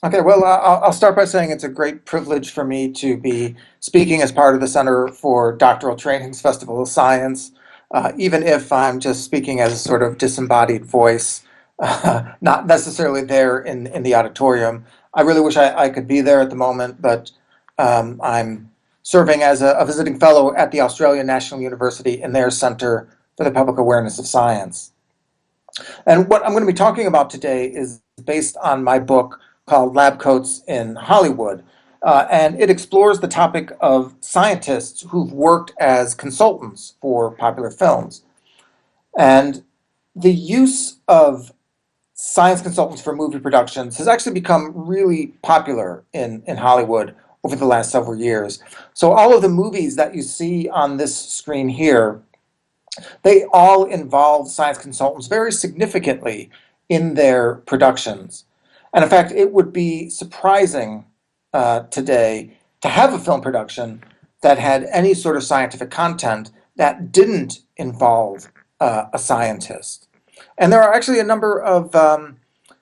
Okay, well, I'll start by saying it's a great privilege for me to be speaking as part of the Center for Doctoral Training's Festival of Science, even if I'm just speaking as a sort of disembodied voice, not necessarily there in the auditorium. I really wish I could be there at the moment, but I'm serving as a visiting fellow at the Australian National University in their Center for the Public Awareness of Science. And what I'm going to be talking about today is based on my book called Lab Coats in Hollywood. And it explores the topic of scientists who've worked as consultants for popular films. And the use of science consultants for movie productions has actually become really popular in Hollywood over the last several years. So all of the movies that you see on this screen here, they all involve science consultants very significantly in their productions. And in fact, it would be surprising today to have a film production that had any sort of scientific content that didn't involve a scientist. And there are actually a number of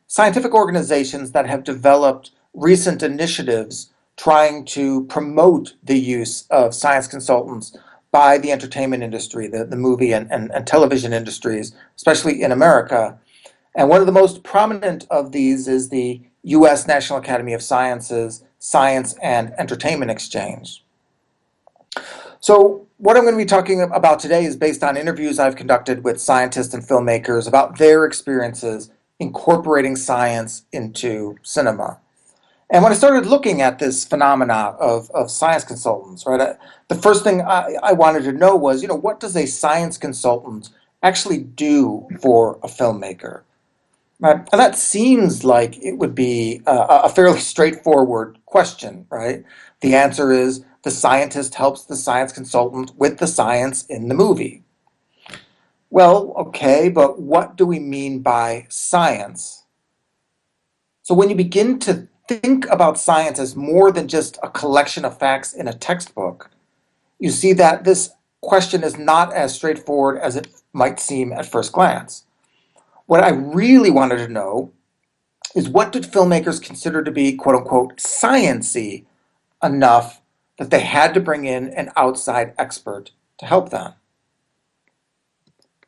scientific organizations that have developed recent initiatives trying to promote the use of science consultants by the entertainment industry, the movie and television industries, especially in America. And one of the most prominent of these is the U.S. National Academy of Sciences Science and Entertainment Exchange. So what I'm going to be talking about today is based on interviews I've conducted with scientists and filmmakers about their experiences incorporating science into cinema. And when I started looking at this phenomena of science consultants, right, the first thing I wanted to know was, what does a science consultant actually do for a filmmaker? Right? And that seems like it would be a fairly straightforward question, right? The answer is the scientist helps the science consultant with the science in the movie. Well, okay, but what do we mean by science? So when you begin to think about science as more than just a collection of facts in a textbook, you see that this question is not as straightforward as it might seem at first glance. What I really wanted to know is, what did filmmakers consider to be quote unquote science-y enough that they had to bring in an outside expert to help them?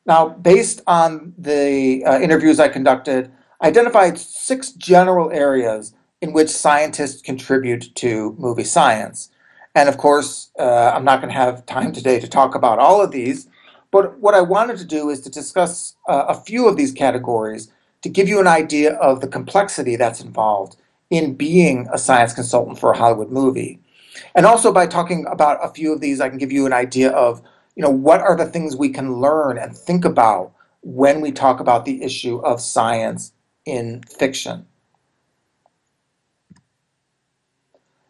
Now, based on the interviews I conducted, I identified 6 general areas in which scientists contribute to movie science. And of course, I'm not going to have time today to talk about all of these, but what I wanted to do is to discuss a few of these categories to give you an idea of the complexity that's involved in being a science consultant for a Hollywood movie. And also by talking about a few of these, I can give you an idea of, what are the things we can learn and think about when we talk about the issue of science in fiction.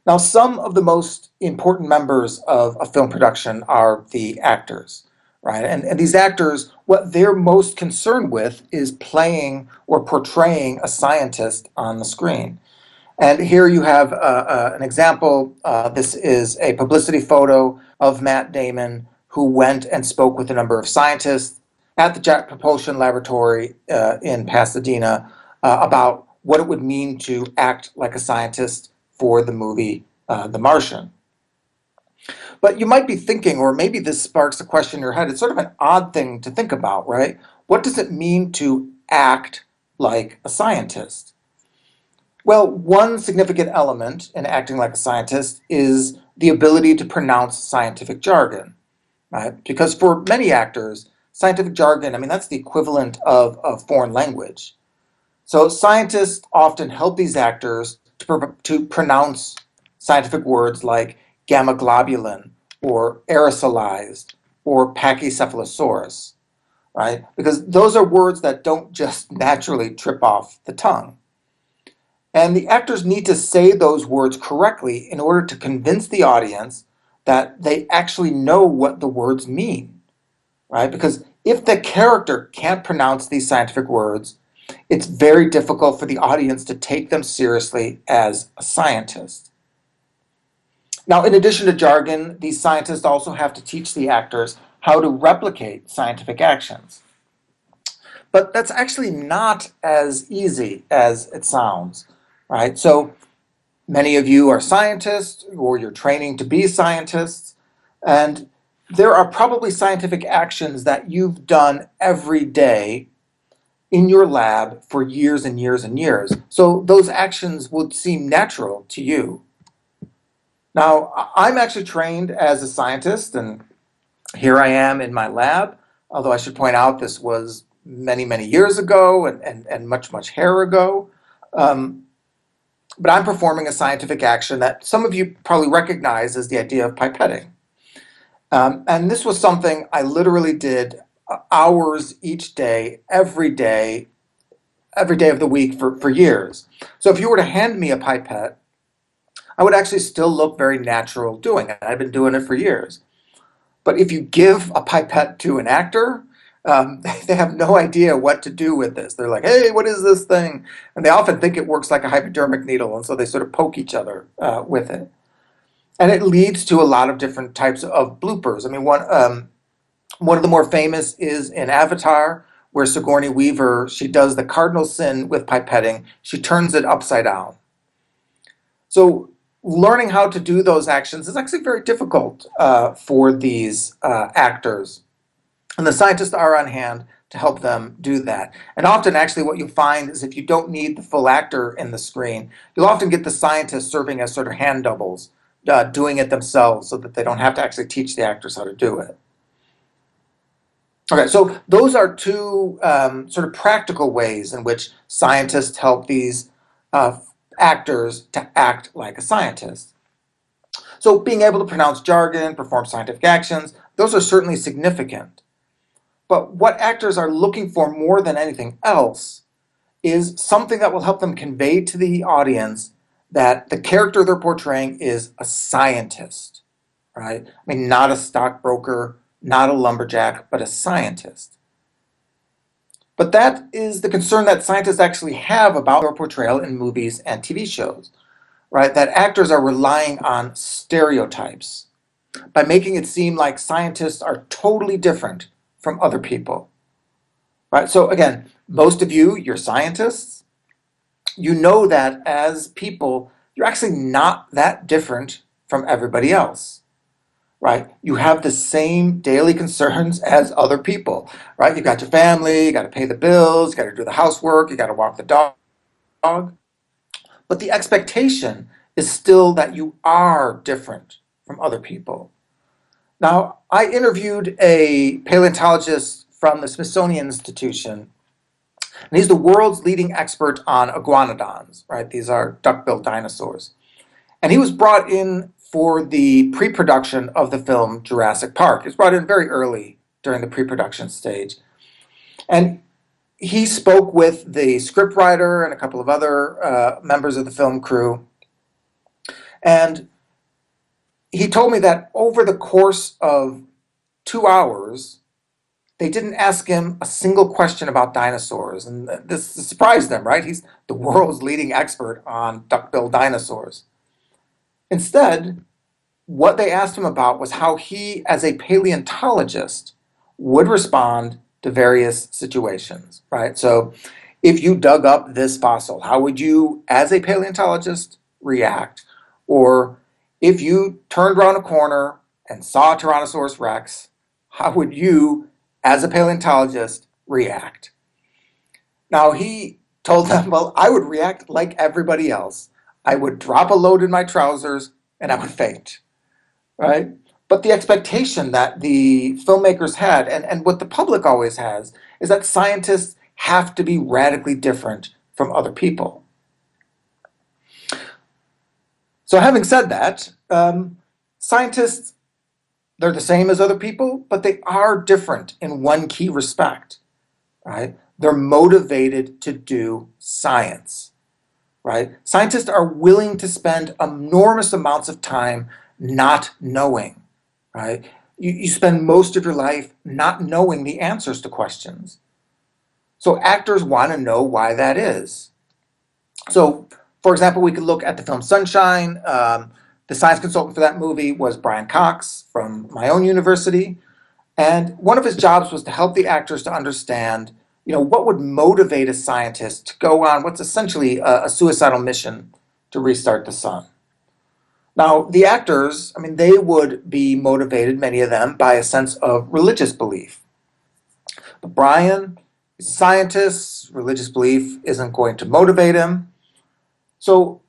Now, some of the most important members of a film production are the actors, right? And these actors, what they're most concerned with is playing or portraying a scientist on the screen. And here you have an example. This is a publicity photo of Matt Damon, who went and spoke with a number of scientists at the Jet Propulsion Laboratory in Pasadena about what it would mean to act like a scientist for the movie The Martian. But you might be thinking, or maybe this sparks a question in your head, it's sort of an odd thing to think about, right? What does it mean to act like a scientist? Well, one significant element in acting like a scientist is the ability to pronounce scientific jargon, right? Because for many actors, scientific jargon, that's the equivalent of a foreign language. So scientists often help these actors to pronounce scientific words like gamma globulin or aerosolized or pachycephalosaurus, right? Because those are words that don't just naturally trip off the tongue. And the actors need to say those words correctly in order to convince the audience that they actually know what the words mean, right? Because if the character can't pronounce these scientific words, it's very difficult for the audience to take them seriously as a scientist. Now, in addition to jargon, these scientists also have to teach the actors how to replicate scientific actions. But that's actually not as easy as it sounds. right? So many of you are scientists or you're training to be scientists, and there are probably scientific actions that you've done every day in your lab for years and years and years. So those actions would seem natural to you. Now, I'm actually trained as a scientist, and here I am in my lab, although I should point out this was many, many years ago and much, much hair ago. Um, but I'm performing a scientific action that some of you probably recognize as the idea of pipetting. And this was something I literally did hours each day, every day of the week for years. So if you were to hand me a pipette, I would actually still look very natural doing it. I've been doing it for years. But if you give a pipette to an actor, they have no idea what to do with this. They're like, hey, what is this thing? And they often think it works like a hypodermic needle, and so they sort of poke each other with it. And it leads to a lot of different types of bloopers. I mean, one of the more famous is in Avatar, where Sigourney Weaver, she does the cardinal sin with pipetting. She turns it upside down. So learning how to do those actions is actually very difficult for these actors. And the scientists are on hand to help them do that. And often, actually, what you'll find is if you don't need the full actor in the screen, you'll often get the scientists serving as sort of hand doubles, doing it themselves so that they don't have to actually teach the actors how to do it. Okay, so those are two sort of practical ways in which scientists help these actors to act like a scientist. So being able to pronounce jargon, perform scientific actions, those are certainly significant. But what actors are looking for more than anything else is something that will help them convey to the audience that the character they're portraying is a scientist, right? I mean, not a stockbroker, not a lumberjack, but a scientist. But that is the concern that scientists actually have about their portrayal in movies and TV shows, right? That actors are relying on stereotypes by making it seem like scientists are totally different from other people, right? So again, most of you, you're scientists. You know that as people, you're actually not that different from everybody else, right? You have the same daily concerns as other people, right? You've got your family, you got to pay the bills, you got to do the housework, you got to walk the dog. But the expectation is still that you are different from other people. Now, I interviewed a paleontologist from the Smithsonian Institution, and he's the world's leading expert on iguanodons, right? These are duck-billed dinosaurs. And he was brought in for the pre-production of the film Jurassic Park. He was brought in very early during the pre-production stage. And he spoke with the scriptwriter and a couple of other members of the film crew. And he told me that over the course of 2 hours, they didn't ask him a single question about dinosaurs. And this surprised them, right? He's the world's leading expert on duck-billed dinosaurs. Instead, what they asked him about was how he, as a paleontologist, would respond to various situations, right? So if you dug up this fossil, how would you, as a paleontologist, react? Or if you turned around a corner and saw Tyrannosaurus Rex, how would you, as a paleontologist, react? Now, he told them, well, I would react like everybody else. I would drop a load in my trousers and I would faint, right? But the expectation that the filmmakers had, and what the public always has, is that scientists have to be radically different from other people. So having said that, scientists, they're the same as other people, but they are different in one key respect, right? They're motivated to do science, right? Scientists are willing to spend enormous amounts of time not knowing, right? You spend most of your life not knowing the answers to questions. So actors want to know why that is. So, for example, we could look at the film Sunshine. The science consultant for that movie was Brian Cox from my own university. And one of his jobs was to help the actors to understand What would motivate a scientist to go on what's essentially a suicidal mission to restart the sun? Now, the actors, they would be motivated, many of them, by a sense of religious belief. But Brian, he's a scientist, religious belief isn't going to motivate him. So,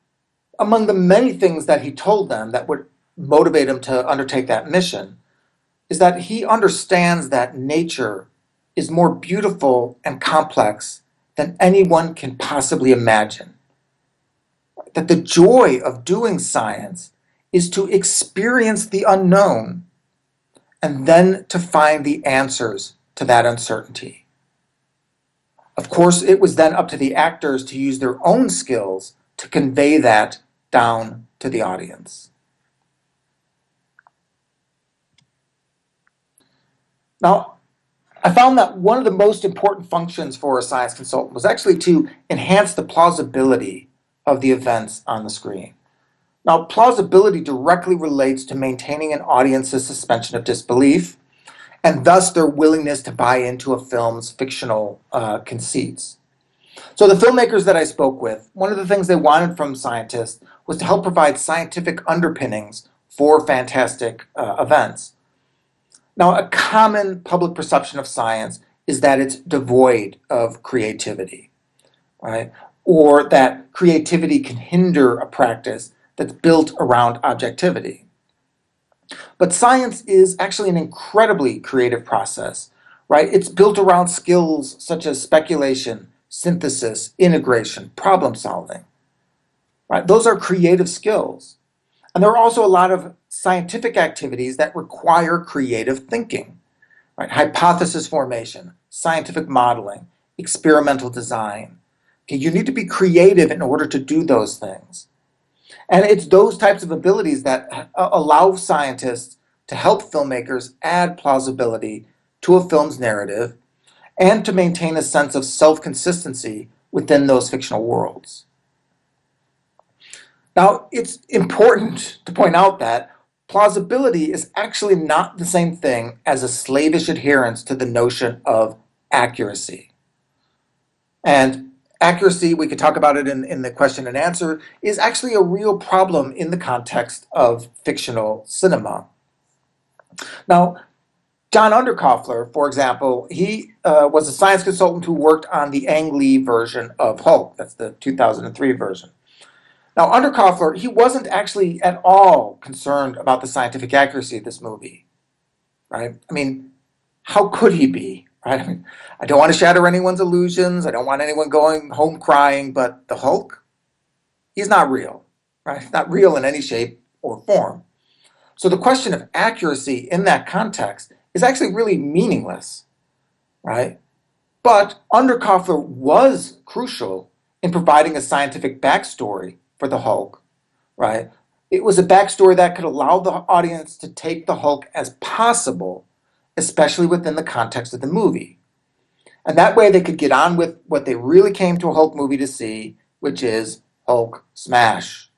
among the many things that he told them that would motivate him to undertake that mission is that he understands that nature is more beautiful and complex than anyone can possibly imagine. That the joy of doing science is to experience the unknown and then to find the answers to that uncertainty. Of course, it was then up to the actors to use their own skills to convey that down to the audience. Now, I found that one of the most important functions for a science consultant was actually to enhance the plausibility of the events on the screen. Now, plausibility directly relates to maintaining an audience's suspension of disbelief and thus their willingness to buy into a film's fictional conceits. So the filmmakers that I spoke with, one of the things they wanted from scientists was to help provide scientific underpinnings for fantastic events. Now, a common public perception of science is that it's devoid of creativity, right? Or that creativity can hinder a practice that's built around objectivity. But science is actually an incredibly creative process, right? It's built around skills such as speculation, synthesis, integration, problem solving, right? Those are creative skills. And there are also a lot of scientific activities that require creative thinking, right? Hypothesis formation, scientific modeling, experimental design. Okay, you need to be creative in order to do those things. And it's those types of abilities that allow scientists to help filmmakers add plausibility to a film's narrative and to maintain a sense of self-consistency within those fictional worlds. Now, it's important to point out that plausibility is actually not the same thing as a slavish adherence to the notion of accuracy. And accuracy, we could talk about it in the question and answer, is actually a real problem in the context of fictional cinema. Now, John Underkoffler, for example, he was a science consultant who worked on the Ang Lee version of Hulk. That's the 2003 version. Now, Underkoffler, he wasn't actually at all concerned about the scientific accuracy of this movie, right? How could he be, right? I don't want to shatter anyone's illusions. I don't want anyone going home crying, but the Hulk, he's not real, right? Not real in any shape or form. So the question of accuracy in that context is actually really meaningless, right? But Underkoffler was crucial in providing a scientific backstory for the Hulk, right? It was a backstory that could allow the audience to take the Hulk as possible, especially within the context of the movie. And that way they could get on with what they really came to a Hulk movie to see, which is Hulk smash.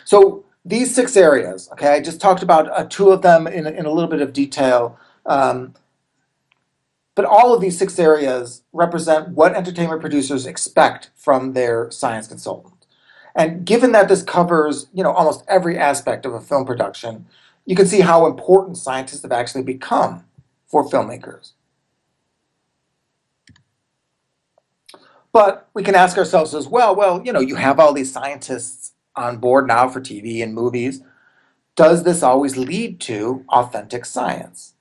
So these 6 areas, okay, I just talked about 2 of them in a little bit of detail. But all of these 6 areas represent what entertainment producers expect from their science consultant. And given that this covers, almost every aspect of a film production, you can see how important scientists have actually become for filmmakers. But we can ask ourselves as well, you have all these scientists on board now for TV and movies. Does this always lead to authentic science?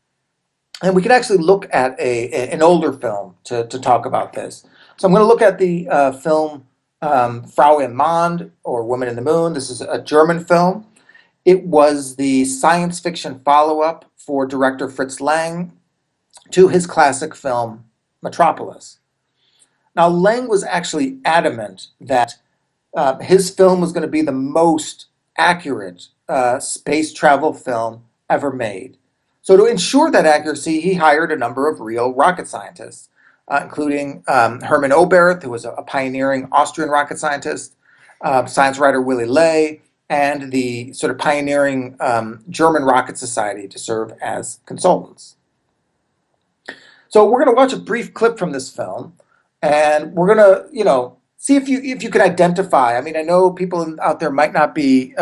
And we can actually look at an older film to talk about this. So I'm going to look at the film Frau im Mond, or Woman in the Moon. This is a German film. It was the science fiction follow-up for director Fritz Lang to his classic film Metropolis. Now, Lang was actually adamant that his film was going to be the most accurate space travel film ever made. So to ensure that accuracy, he hired a number of real rocket scientists, including Hermann Oberth, who was a pioneering Austrian rocket scientist, science writer Willy Ley, and the sort of pioneering German Rocket Society to serve as consultants. So we're going to watch a brief clip from this film, and we're going to, see if you can identify. I mean, I know people out there might not be,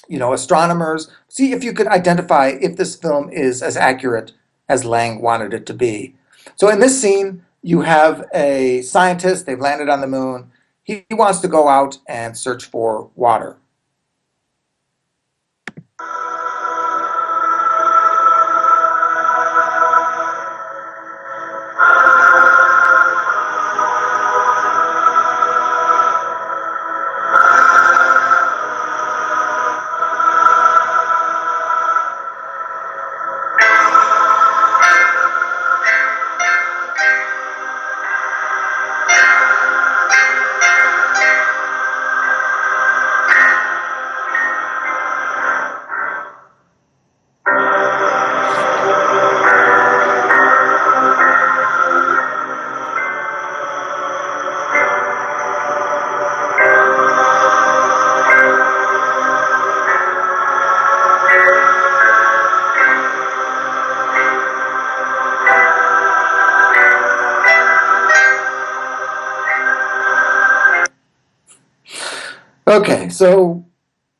astronomers. See if you can identify if this film is as accurate as Lang wanted it to be. So in this scene, you have a scientist. They've landed on the moon. He wants to go out and search for water. Okay, so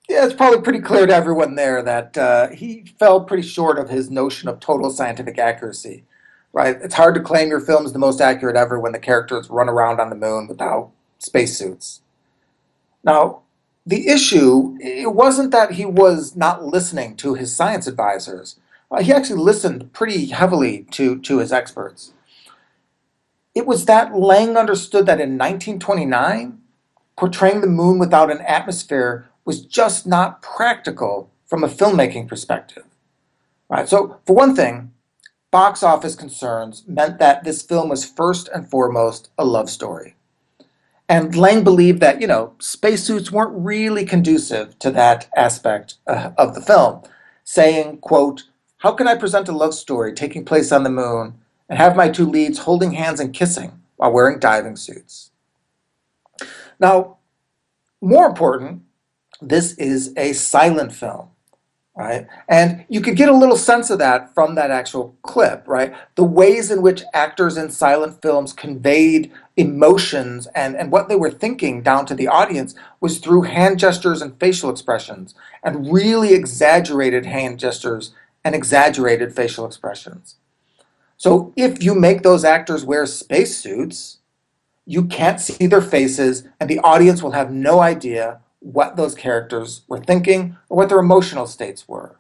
yeah, it's probably pretty clear to everyone there that he fell pretty short of his notion of total scientific accuracy, right? It's hard to claim your film is the most accurate ever when the characters run around on the moon without spacesuits. Now, the issue, it wasn't that he was not listening to his science advisors. He actually listened pretty heavily to his experts. It was that Lang understood that in 1929, portraying the moon without an atmosphere was just not practical from a filmmaking perspective. Right? So, for one thing, box office concerns meant that this film was first and foremost a love story. And Lang believed that, spacesuits weren't really conducive to that aspect of the film, saying, quote, "How can I present a love story taking place on the moon and have my two leads holding hands and kissing while wearing diving suits?" Now, more important, this is a silent film, right? And you could get a little sense of that from that actual clip, right? The ways in which actors in silent films conveyed emotions and what they were thinking down to the audience was through hand gestures and facial expressions, and really exaggerated hand gestures and exaggerated facial expressions. So if you make those actors wear spacesuits, you can't see their faces, and the audience will have no idea what those characters were thinking or what their emotional states were.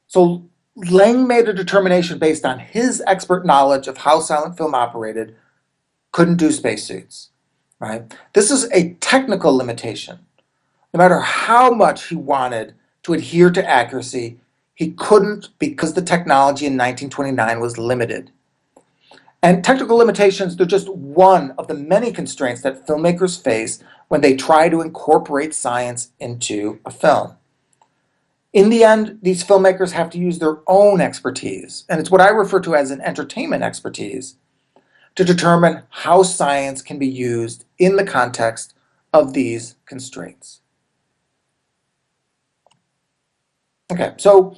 So Lang made a determination based on his expert knowledge of how silent film operated, couldn't do spacesuits. Right? This is a technical limitation. No matter how much he wanted to adhere to accuracy, he couldn't because the technology in 1929 was limited. And technical limitations, they're just one of the many constraints that filmmakers face when they try to incorporate science into a film. In the end, these filmmakers have to use their own expertise, and it's what I refer to as an entertainment expertise, to determine how science can be used in the context of these constraints. Okay, so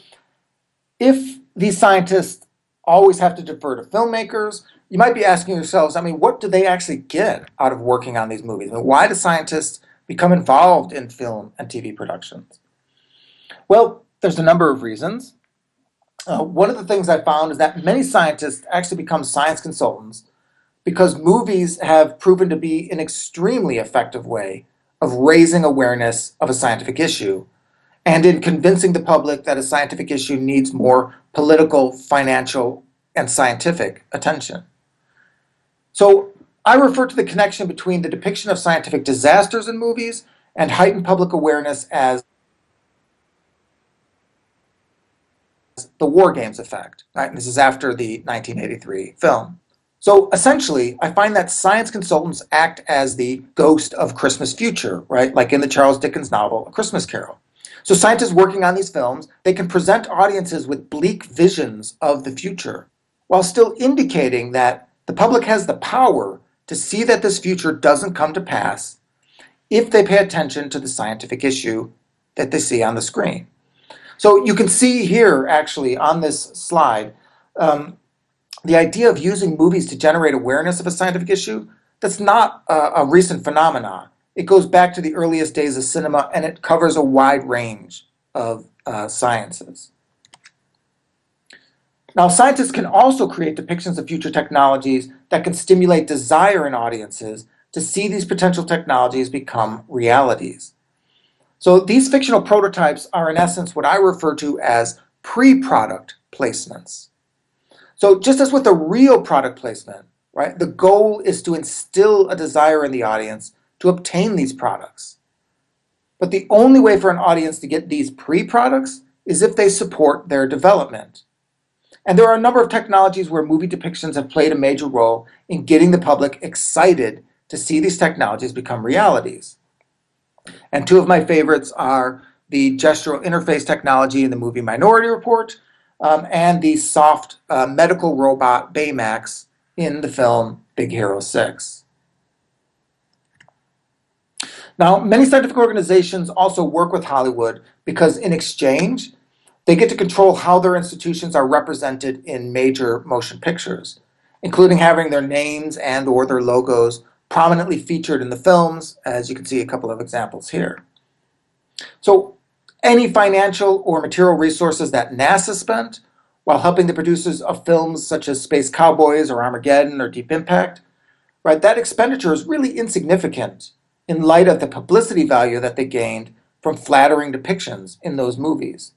if these scientists always have to defer to filmmakers, you might be asking yourselves, what do they actually get out of working on these movies? Why do scientists become involved in film and TV productions? Well, there's a number of reasons. One of the things I found is that many scientists actually become science consultants because movies have proven to be an extremely effective way of raising awareness of a scientific issue and in convincing the public that a scientific issue needs more political, financial, and scientific attention. So I refer to the connection between the depiction of scientific disasters in movies and heightened public awareness as the War Games effect. Right? This is after the 1983 film. So essentially, I find that science consultants act as the ghost of Christmas future, right? Like in the Charles Dickens novel, A Christmas Carol. So scientists working on these films, they can present audiences with bleak visions of the future, while still indicating that the public has the power to see that this future doesn't come to pass if they pay attention to the scientific issue that they see on the screen. So you can see here, actually, on this slide, the idea of using movies to generate awareness of a scientific issue, that's not a recent phenomenon. It goes back to the earliest days of cinema, and it covers a wide range of sciences. Now, scientists can also create depictions of future technologies that can stimulate desire in audiences to see these potential technologies become realities. So these fictional prototypes are in essence what I refer to as pre-product placements. So just as with a real product placement, right, the goal is to instill a desire in the audience to obtain these products. But the only way for an audience to get these pre-products is if they support their development. And there are a number of technologies where movie depictions have played a major role in getting the public excited to see these technologies become realities. And two of my favorites are the gestural interface technology in the movie Minority Report, and the soft medical robot Baymax in the film Big Hero 6. Now, many scientific organizations also work with Hollywood because in exchange, they get to control how their institutions are represented in major motion pictures, including having their names and or their logos prominently featured in the films, as you can see a couple of examples here. So any financial or material resources that NASA spent while helping the producers of films such as Space Cowboys or Armageddon or Deep Impact, right, that expenditure is really insignificant in light of the publicity value that they gained from flattering depictions in those movies.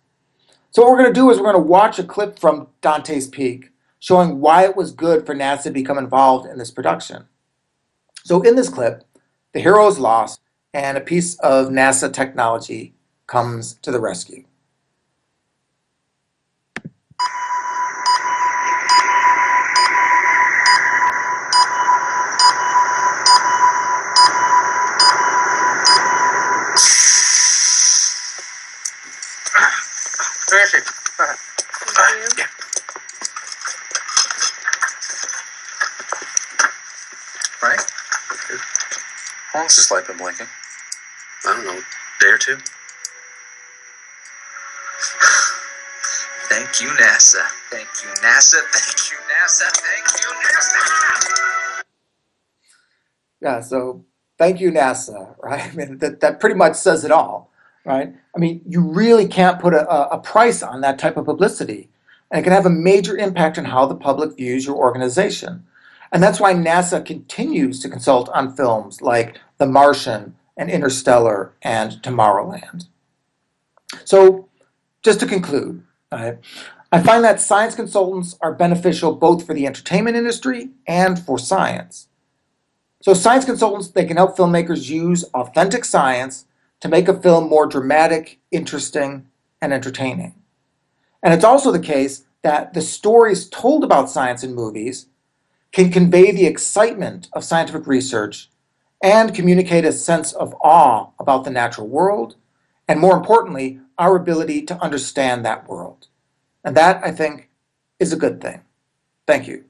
So what we're going to do is we're going to watch a clip from Dante's Peak showing why it was good for NASA to become involved in this production. So in this clip, the hero is lost and a piece of NASA technology comes to the rescue. Where is she? Yeah. Right? How long's this light been blinking? I don't know, day or two. Thank you, NASA. Thank you, NASA. Thank you, NASA. Thank you, NASA. Yeah, so thank you, NASA, right? I mean, that pretty much says it all, right? I mean, you really can't put a price on that type of publicity. And it can have a major impact on how the public views your organization. And that's why NASA continues to consult on films like The Martian and Interstellar and Tomorrowland. So just to conclude, I find that science consultants are beneficial both for the entertainment industry and for science. So science consultants, they can help filmmakers use authentic science to make a film more dramatic, interesting, and entertaining. And it's also the case that the stories told about science in movies can convey the excitement of scientific research and communicate a sense of awe about the natural world, and more importantly, our ability to understand that world. And that, I think, is a good thing. Thank you.